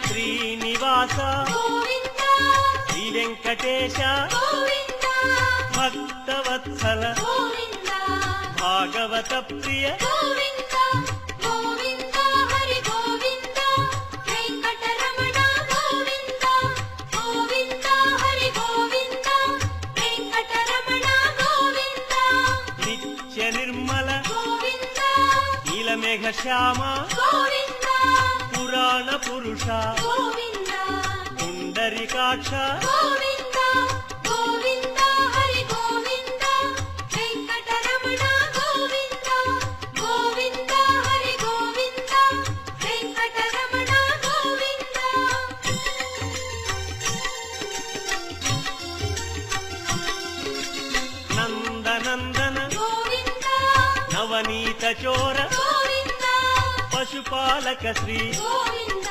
శ్రీనివాస గోవింద శ్రీ వెంకటేశ గోవింద భక్తవత్సల గోవింద భాగవత ప్రియ గోవింద గోవింద హరి గోవింద వెంకటరమణ గోవింద గోవింద హరి గోవింద వెంకటరమణ గోవింద నిత్య నిర్మల గోవింద నీలమేఘ శ్యామ గోవింద పురాణ పురుష గోవింద పుండరీకాక్ష గోవింద గోవింద హరి గోవింద వెంకటరమణ గోవింద గోవింద హరి గోవింద వెంకటరమణ గోవింద నందనందన గోవింద నవనీత చోర గోవింద పశుపాలక శ్రీ గోవింద